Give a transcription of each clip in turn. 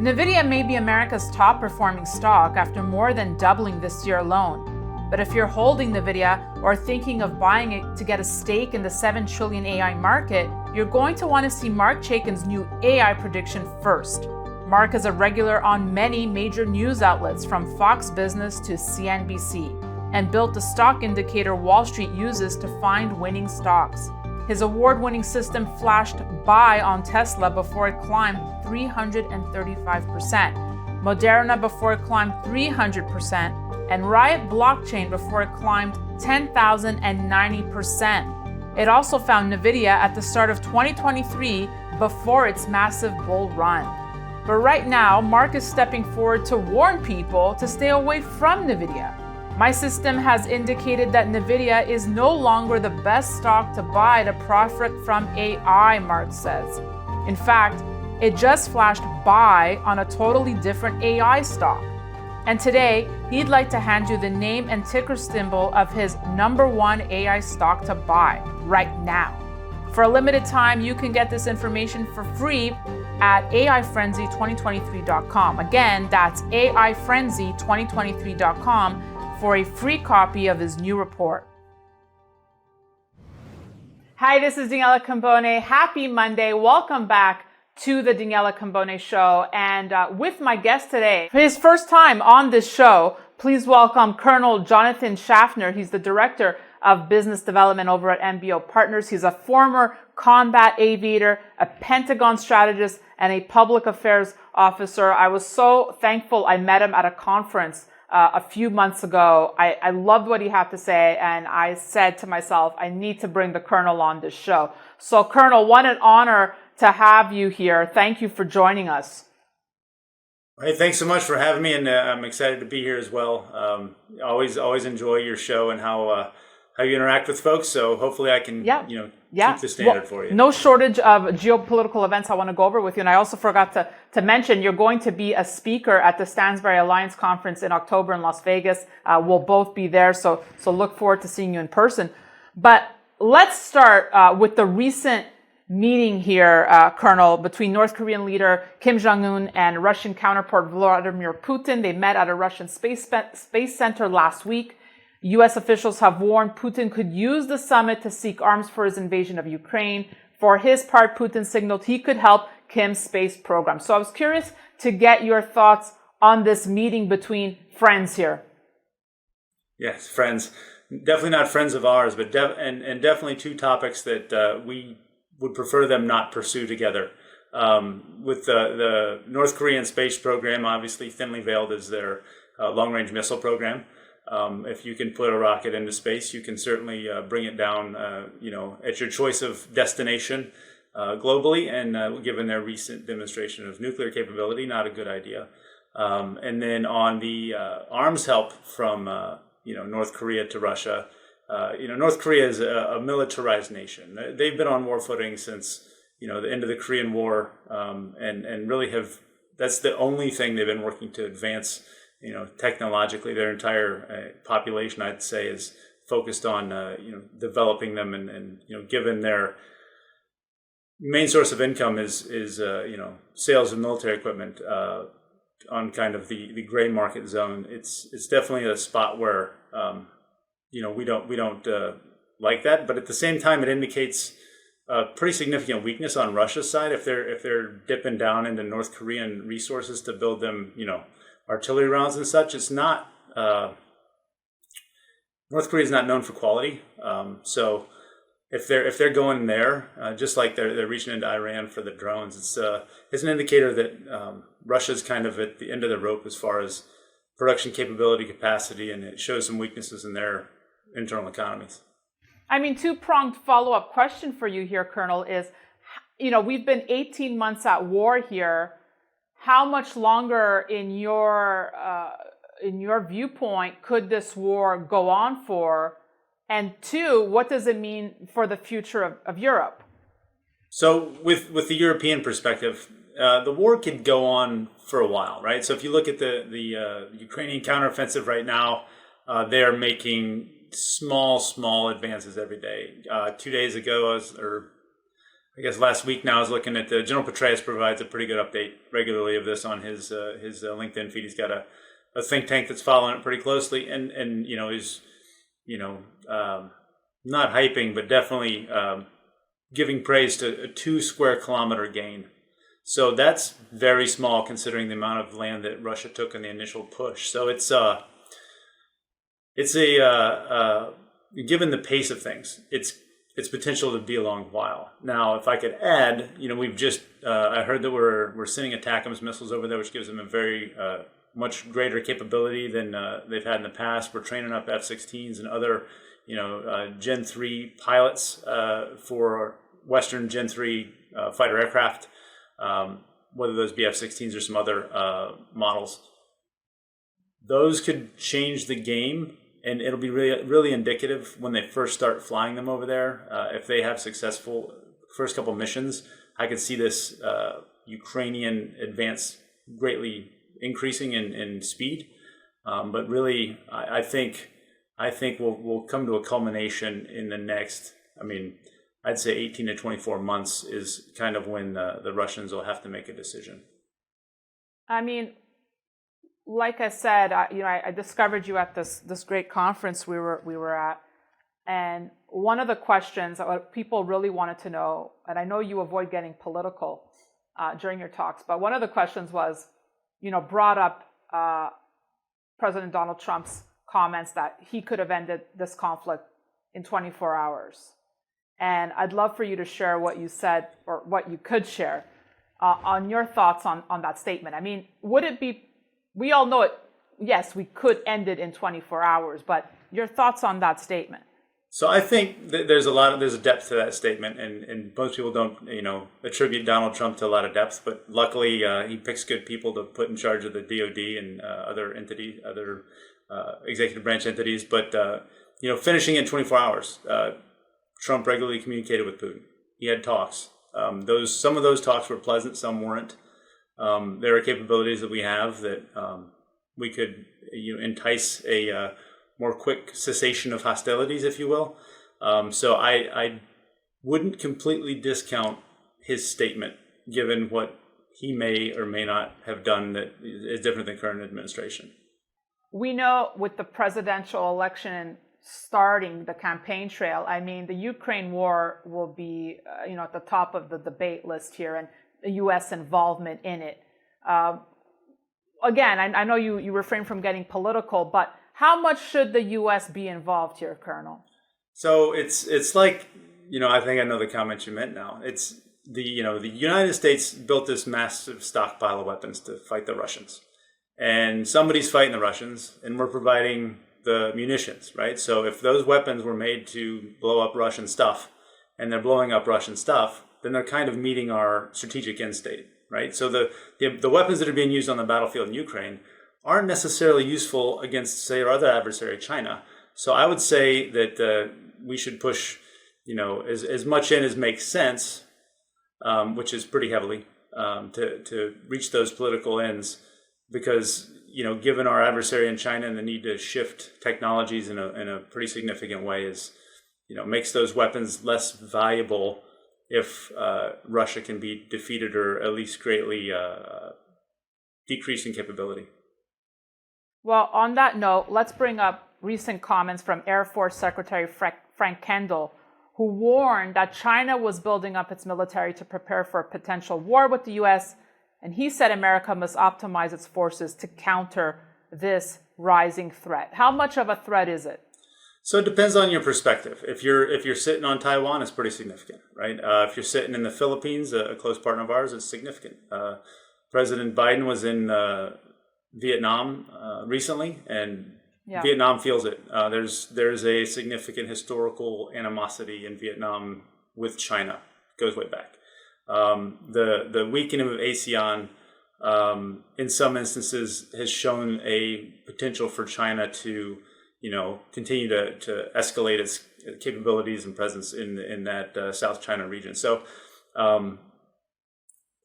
NVIDIA may be America's top performing stock after more than doubling this year alone. But if you're holding NVIDIA or thinking of buying it to get a stake in the 7 trillion AI market, you're going to want to see Mark Chaikin's new AI prediction first. Mark is a regular on many major news outlets from Fox Business to CNBC and built the stock indicator Wall Street uses to find winning stocks. His award-winning system flashed buy on Tesla before it climbed 335%, Moderna before it climbed 300%, and Riot Blockchain before it climbed 10,090%. It also found NVIDIA at the start of 2023 before its massive bull run. But right now, Mark is stepping forward to warn people to stay away from NVIDIA. My system has indicated that NVIDIA is no longer the best stock to buy to profit from AI, Mark says. In fact, it just flashed buy on a totally different AI stock. And today, he'd like to hand you the name and ticker symbol of his #1 AI stock to buy right now. For a limited time, you can get this information for free at aifrenzy2023.com. Again, that's aifrenzy2023.com for a free copy of his new report. Hi, this is Daniela Cambone. Happy Monday. Welcome back to the Daniela Cambone Show. And with my guest today, for his first time on this show, please welcome Colonel Jonathan Shaffner. He's the Director of Business Development over at MBO Partners. He's a former combat aviator, a Pentagon strategist, and a public affairs officer. I was so thankful I met him at a conference a few months ago. I loved what he had to say, and I said to myself, I need to bring the Colonel on this show. So, Colonel, what an honor to have you here. Thank you for joining us. Hey, thanks so much for having me, and I'm excited to be here as well. Always enjoy your show and how you interact with folks. So hopefully I can, keep the standard for you. No shortage of geopolitical events I want to go over with you. And I also forgot to mention, you're going to be a speaker at the Stansberry Alliance Conference in October in Las Vegas. We'll both be there. So look forward to seeing you in person. But let's start with the recent meeting here, Colonel, between North Korean leader Kim Jong-un and Russian counterpart Vladimir Putin. They met at a Russian space center last week. U.S. officials have warned Putin could use the summit to seek arms for his invasion of Ukraine. For his part, Putin signaled he could help Kim's space program. So I was curious to get your thoughts on this meeting between friends here. Yes, friends. Definitely not friends of ours, but definitely two topics that we would prefer them not pursue together. With the North Korean space program, obviously thinly veiled as their long-range missile program. If you can put a rocket into space, you can certainly bring it down, at your choice of destination globally. And given their recent demonstration of nuclear capability, not a good idea. And then on the arms help from North Korea to Russia, North Korea is a militarized nation. They've been on war footing since the end of the Korean War, and really that's the only thing they've been working to advance. Technologically, their entire population, I'd say, is focused on, developing them, and given their main source of income is sales of military equipment on kind of the gray market zone. It's definitely a spot where we don't like that, but at the same time, it indicates a pretty significant weakness on Russia's side if they're dipping down into North Korean resources to build them, artillery rounds and such. It's not North Korea is not known for quality. So if they're going there, just like they're reaching into Iran for the drones, it's an indicator that Russia's kind of at the end of the rope as far as production capability, capacity, and it shows some weaknesses in their internal economies. I mean, two-pronged follow-up question for you here, Colonel, is, we've been 18 months at war here. How much longer, in your viewpoint, could this war go on for? And two, what does it mean for the future of Europe? So, with the European perspective, the war could go on for a while, right? So, if you look at the Ukrainian counteroffensive right now, they are making small advances every day. 2 days ago, I guess last week now I was looking at General Petraeus provides a pretty good update regularly of this on his LinkedIn feed. He's got a think tank that's following it pretty closely, and is not hyping, but definitely giving praise to a 2 square kilometer gain. So that's very small considering the amount of land that Russia took in the initial push. So it's given the pace of things, its potential to be a long while. Now, if I could add, we've just I heard that we're sending ATACMS missiles over there, which gives them a very much greater capability than they've had in the past. We're training up F-16s and other Gen 3 pilots for Western Gen 3 fighter aircraft, whether those be F-16s or some other models. Those could change the game, and it'll be really, really indicative when they first start flying them over there. If they have successful first couple missions, I could see this Ukrainian advance greatly increasing in speed. But really, I think we'll come to a culmination in the next, I'd say 18 to 24 months is kind of when the Russians will have to make a decision. Like I said, I discovered you at this great conference we were at, and one of the questions that people really wanted to know, and I know you avoid getting political during your talks, but one of the questions was, brought up President Donald Trump's comments that he could have ended this conflict in 24 hours. And I'd love for you to share what you said, or what you could share on your thoughts on that statement. Would it be, we all know it, yes, we could end it in 24 hours, but your thoughts on that statement? So I think that there's a depth to that statement, and most people don't, attribute Donald Trump to a lot of depth, but luckily he picks good people to put in charge of the DOD and other executive branch entities. But, finishing in 24 hours, Trump regularly communicated with Putin. He had talks. Some of those talks were pleasant, some weren't. There are capabilities that we have that we could entice a more quick cessation of hostilities, if you will. So I wouldn't completely discount his statement, given what he may or may not have done that is different than current administration. We know with the presidential election starting the campaign trail, the Ukraine war will be at the top of the debate list here, and the U.S. involvement in it. Again, I know you refrain from getting political, but how much should the U.S. be involved here, Colonel? So it's like, I think I know the comment you meant now. It's the United States built this massive stockpile of weapons to fight the Russians, and somebody's fighting the Russians, and we're providing the munitions, right? So if those weapons were made to blow up Russian stuff, and they're blowing up Russian stuff, then they're kind of meeting our strategic end state, right? So the weapons that are being used on the battlefield in Ukraine aren't necessarily useful against, say, our other adversary, China. So I would say that we should push, as much in as makes sense, which is pretty heavily, to reach those political ends, because given our adversary in China and the need to shift technologies in a pretty significant way is, makes those weapons less valuable if Russia can be defeated or at least greatly decrease in capability. Well, on that note, let's bring up recent comments from Air Force Secretary Frank Kendall, who warned that China was building up its military to prepare for a potential war with the U.S., and he said America must optimize its forces to counter this rising threat. How much of a threat is it? So it depends on your perspective. If you're sitting on Taiwan, it's pretty significant, right? If you're sitting in the Philippines, a close partner of ours, it's significant. President Biden was in Vietnam recently, and Vietnam feels it. There's a significant historical animosity in Vietnam with China. It goes way back. The weakening of ASEAN, in some instances, has shown a potential for China to, continue to escalate its capabilities and presence in that South China region. So,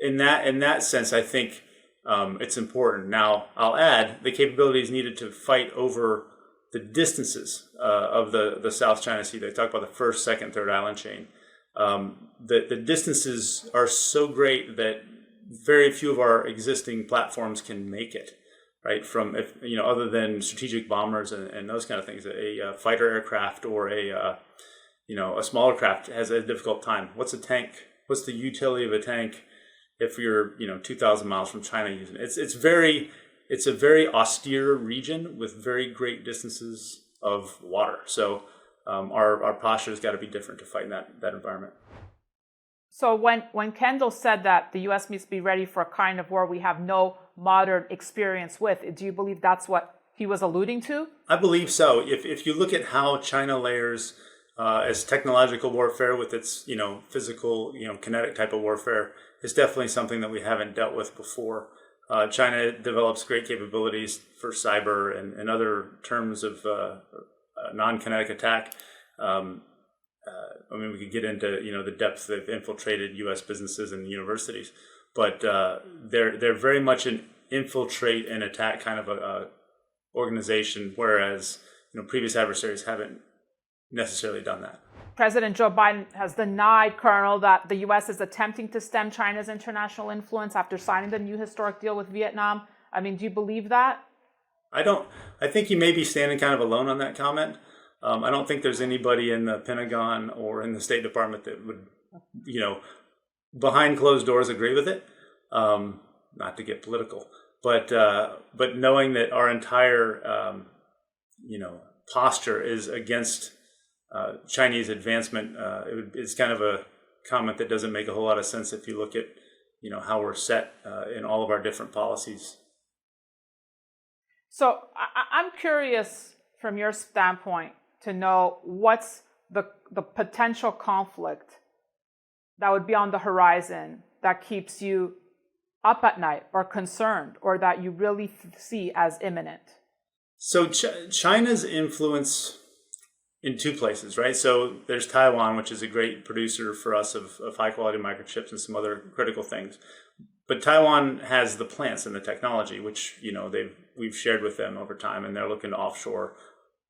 in that sense, I think it's important. Now, I'll add the capabilities needed to fight over the distances of the South China Sea. They talk about the first, second, third island chain. The distances are so great that very few of our existing platforms can make it, right? From, if other than strategic bombers and those kind of things, a fighter aircraft or a smaller craft has a difficult time. What's a tank? What's the utility of a tank if you're 2,000 miles from China using it? It's a very austere region with very great distances of water. So our posture's got to be different to fight in that environment. So when Kendall said that the U.S. must be ready for a kind of war we have no modern experience with, do you believe that's what he was alluding to? I believe so. If you look at how China layers as technological warfare with its physical kinetic type of warfare, it's definitely something that we haven't dealt with before. China develops great capabilities for cyber and other terms of non-kinetic attack. We could get into the depth they've infiltrated U.S. businesses and universities, but they're very much an infiltrate and attack kind of a organization, whereas previous adversaries haven't necessarily done that. President Joe Biden has denied, Colonel, that the U.S. is attempting to stem China's international influence after signing the new historic deal with Vietnam. Do you believe that? I don't. I think he may be standing kind of alone on that comment. I don't think there's anybody in the Pentagon or in the State Department that would, behind closed doors agree with it. Not to get political, but knowing that our entire, posture is against Chinese advancement, it's kind of a comment that doesn't make a whole lot of sense if you look at, how we're set in all of our different policies. So I'm curious from your standpoint to know what's the potential conflict that would be on the horizon that keeps you up at night or concerned or that you really see as imminent. So China's influence in two places, right? So there's Taiwan, which is a great producer for us of high quality microchips and some other critical things. But Taiwan has the plants and the technology, which we've shared with them over time, and they're looking to offshore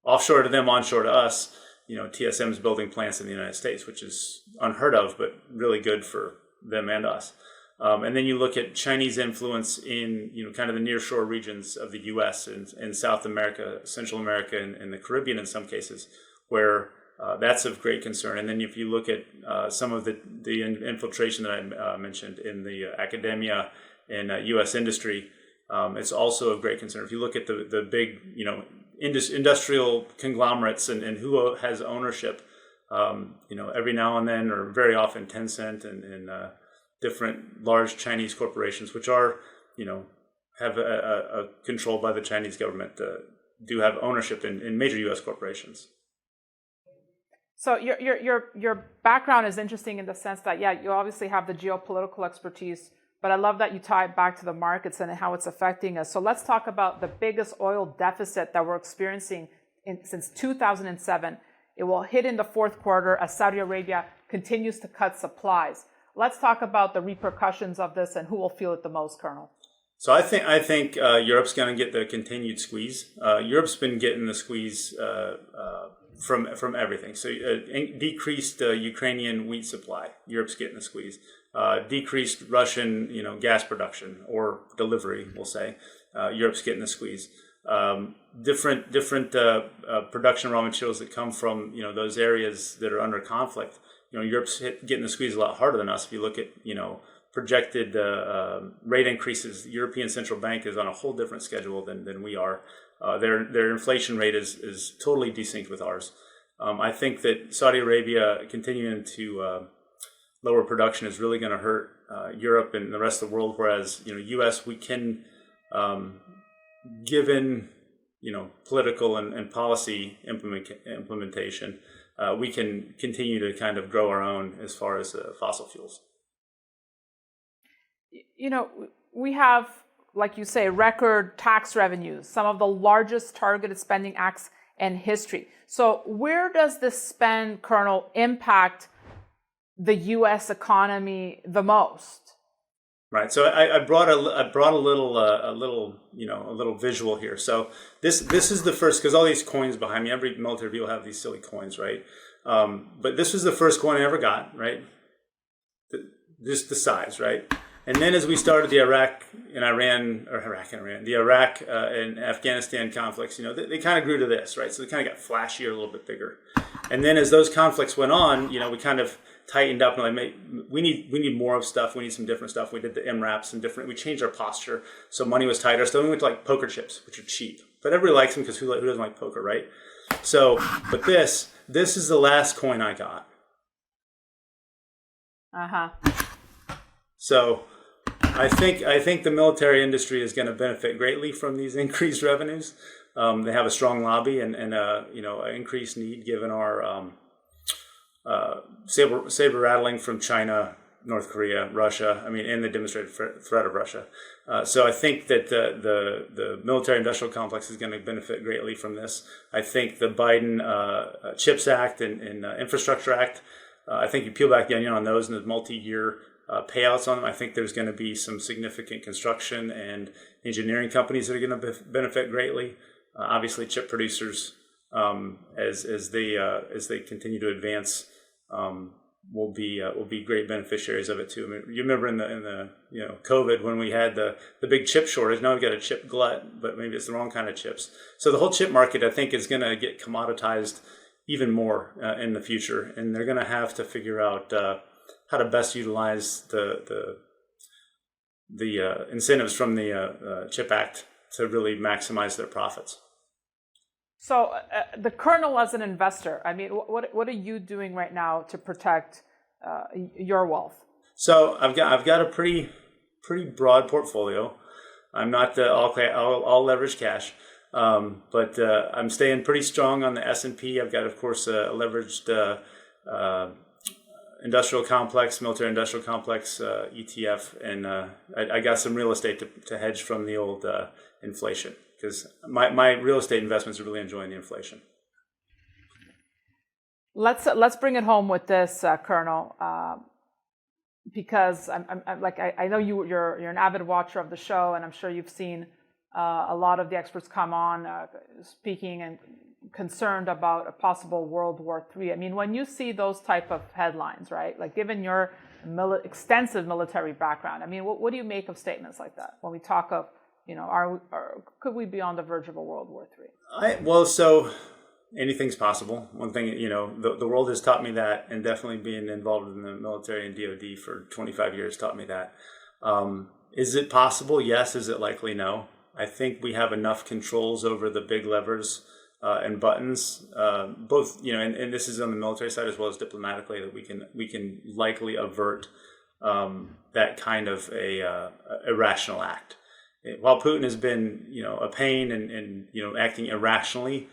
to them, onshore to us. TSM's building plants in the United States, which is unheard of, but really good for them and us. And then you look at Chinese influence in kind of the nearshore regions of the U.S. and South America, Central America, and the Caribbean in some cases, where that's of great concern. And then if you look at some of the infiltration that I mentioned in the academia and U.S. industry, it's also of great concern. If you look at the big industrial conglomerates and who has ownership, every now and then, or very often, Tencent and different large Chinese corporations, which are have a controlled by the Chinese government, do have ownership in major U.S. corporations. So your background is interesting in the sense that, you obviously have the geopolitical expertise, but I love that you tie it back to the markets and how it's affecting us. So let's talk about the biggest oil deficit that we're experiencing since 2007. It will hit in the fourth quarter as Saudi Arabia continues to cut supplies. Let's talk about the repercussions of this and who will feel it the most, Colonel. So I think Europe's going to get the continued squeeze. Europe's been getting the squeeze from everything. So decreased Ukrainian wheat supply. Europe's getting the squeeze. Decreased Russian, gas production or delivery, we'll say. Europe's getting the squeeze. Different production raw materials that come from those areas that are under conflict. Europe's getting the squeeze a lot harder than us. If you look at projected rate increases, the European Central Bank is on a whole different schedule than we are. Their inflation rate is totally desynced with ours. I think that Saudi Arabia continuing to lower production is really going to hurt Europe and the rest of the world. Whereas U.S. we can, given political and policy implementation, we can continue to kind of grow our own as far as fossil fuels. We have, like you say, record tax revenues, some of the largest targeted spending acts in history. So where does this spend, Colonel, impact the U.S. economy the most? Right. So I brought a little visual here. So this is the first, because all these coins behind me, every military will have these silly coins, right? But this was the first coin I ever got, right? Just the size, right? And then as we started the Iraq and Afghanistan conflicts, they kind of grew to this, right? So they kind of got flashier, a little bit bigger. And then as those conflicts went on, we kind of tightened up and we need more of stuff. We need some different stuff. We did the MRAPs and we changed our posture. So money was tighter. So we went to like poker chips, which are cheap, but everybody likes them because who doesn't like poker, right? So, but this is the last coin I got. So I think the military industry is going to benefit greatly from these increased revenues. They have a strong lobby and an increased need given our saber rattling from China, North Korea, Russia. And the demonstrated threat of Russia. So I think that the military industrial complex is going to benefit greatly from this. I think the Biden CHIPS Act and Infrastructure Act. I think you peel back the onion on those and the multi-year payouts on them. I think there's going to be some significant construction and engineering companies that are going to benefit greatly. Obviously, chip producers, as they continue to advance, will be great beneficiaries of it too. You remember in the COVID when we had the big chip shortage. Now we've got a chip glut, but maybe it's the wrong kind of chips. So the whole chip market, I think, is going to get commoditized even more in the future, and they're going to have to figure out how to best utilize the incentives from the CHIP Act to really maximize their profits. So the Colonel, as an investor, what are you doing right now to protect your wealth? So I've got a pretty broad portfolio. I'm not all leveraged cash, but I'm staying pretty strong on the S&P. I've got, of course, a leveraged industrial complex, military industrial complex ETF, and I got some real estate to hedge from the old inflation, because my real estate investments are really enjoying the inflation. Let's bring it home with this, Colonel, because I know you're an avid watcher of the show, and I'm sure you've seen a lot of the experts come on speaking and concerned about a possible World War III. When you see those type of headlines, right? Like, given your extensive military background, what do you make of statements like that when we talk of, could we be on the verge of a World War III? So anything's possible. One thing, the world has taught me that, and definitely being involved in the military and DoD for 25 years taught me that. Is it possible? Yes. Is it likely? No. I think we have enough controls over the big levers and buttons, both, and this is on the military side as well as diplomatically, that we can likely avert that kind of a irrational act. While Putin has been, a pain and acting irrationally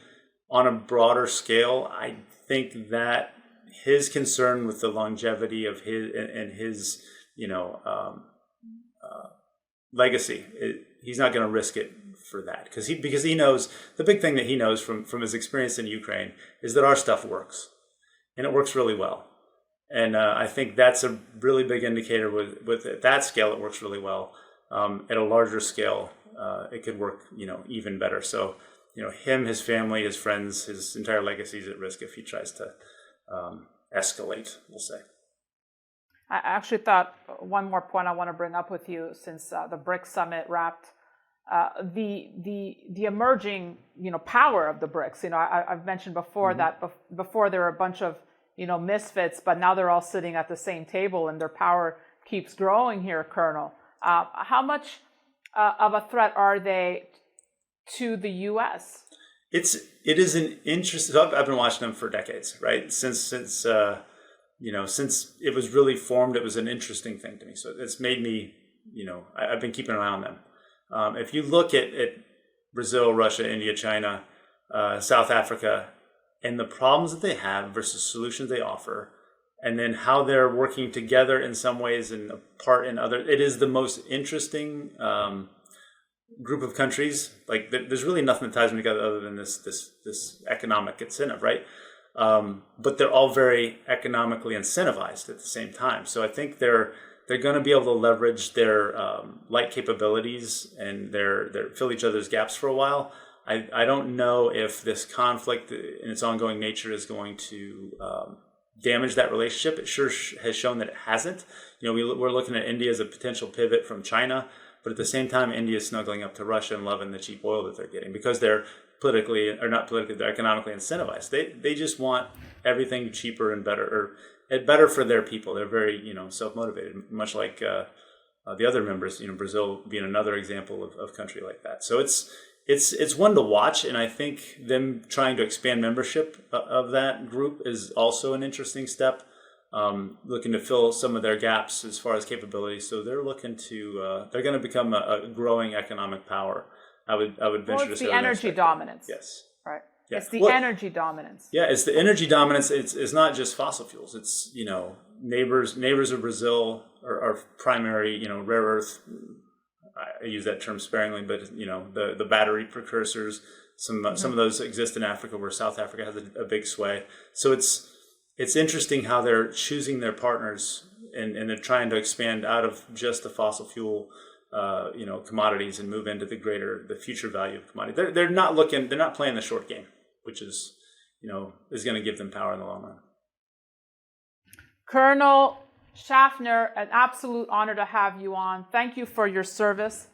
on a broader scale, I think that his concern with the longevity of his legacy, he's not going to risk it for that, because he knows the big thing that he knows from his experience in Ukraine is that our stuff works, and it works really well. And I think that's a really big indicator with at that scale, it works really well. At a larger scale, it could work, even better. So, him, his family, his friends, his entire legacy is at risk if he tries to escalate, we'll say. I actually thought one more point I want to bring up with you, since the BRICS summit wrapped, the emerging, power of the BRICS. I've mentioned before that before there were a bunch of, misfits, but now they're all sitting at the same table and their power keeps growing here, Colonel. How much of a threat are they to the U.S.? It is an interesting. I've been watching them for decades, right? Since it was really formed, it was an interesting thing to me. So it's made me, I've been keeping an eye on them. If you look at Brazil, Russia, India, China, South Africa, and the problems that they have versus solutions they offer, and then how they're working together in some ways and apart in other, it is the most interesting group of countries. Like, there's really nothing that ties them together other than this economic incentive, right? But they're all very economically incentivized at the same time. So I think they're going to be able to leverage their light capabilities and their fill each other's gaps for a while. I don't know if this conflict in its ongoing nature is going to damage that relationship. It sure has shown that it hasn't. We're looking at India as a potential pivot from China, but at the same time, India is snuggling up to Russia and loving the cheap oil that they're getting because they're they're economically incentivized. They just want everything cheaper and better, or better for their people. They're very, self-motivated, much like the other members, Brazil being another example of country like that. So it's one to watch, and I think them trying to expand membership of that group is also an interesting step, looking to fill some of their gaps as far as capabilities. So they're looking to they're going to become a growing economic power. I would venture to say the energy dominance. Yes. Right. Yeah. It's the energy dominance. Yeah, it's the energy dominance. It's not just fossil fuels. It's neighbors of Brazil are primary rare earth. I use that term sparingly, but the battery precursors. Some of those exist in Africa, where South Africa has a big sway. So it's interesting how they're choosing their partners, and they're trying to expand out of just the fossil fuel commodities and move into the future value of commodities. They're not playing the short game, which is going to give them power in the long run. Colonel Shaffner, an absolute honor to have you on. Thank you for your service.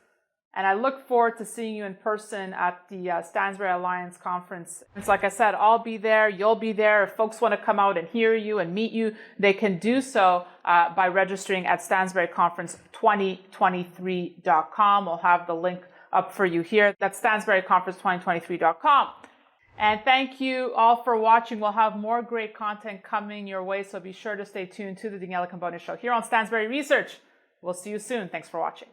And I look forward to seeing you in person at the Stansberry Alliance conference. It's like I said, I'll be there. You'll be there. If folks want to come out and hear you and meet you, they can do so by registering at stansberryconference2023.com. We'll have the link up for you here. That's stansberryconference2023.com. And thank you all for watching. We'll have more great content coming your way, so be sure to stay tuned to the Daniela Camboni Show here on Stansberry Research. We'll see you soon. Thanks for watching.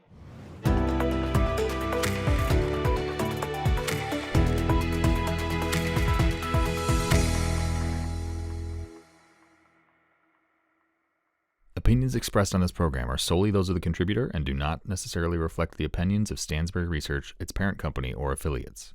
Opinions expressed on this program are solely those of the contributor and do not necessarily reflect the opinions of Stansberry Research, its parent company, or affiliates.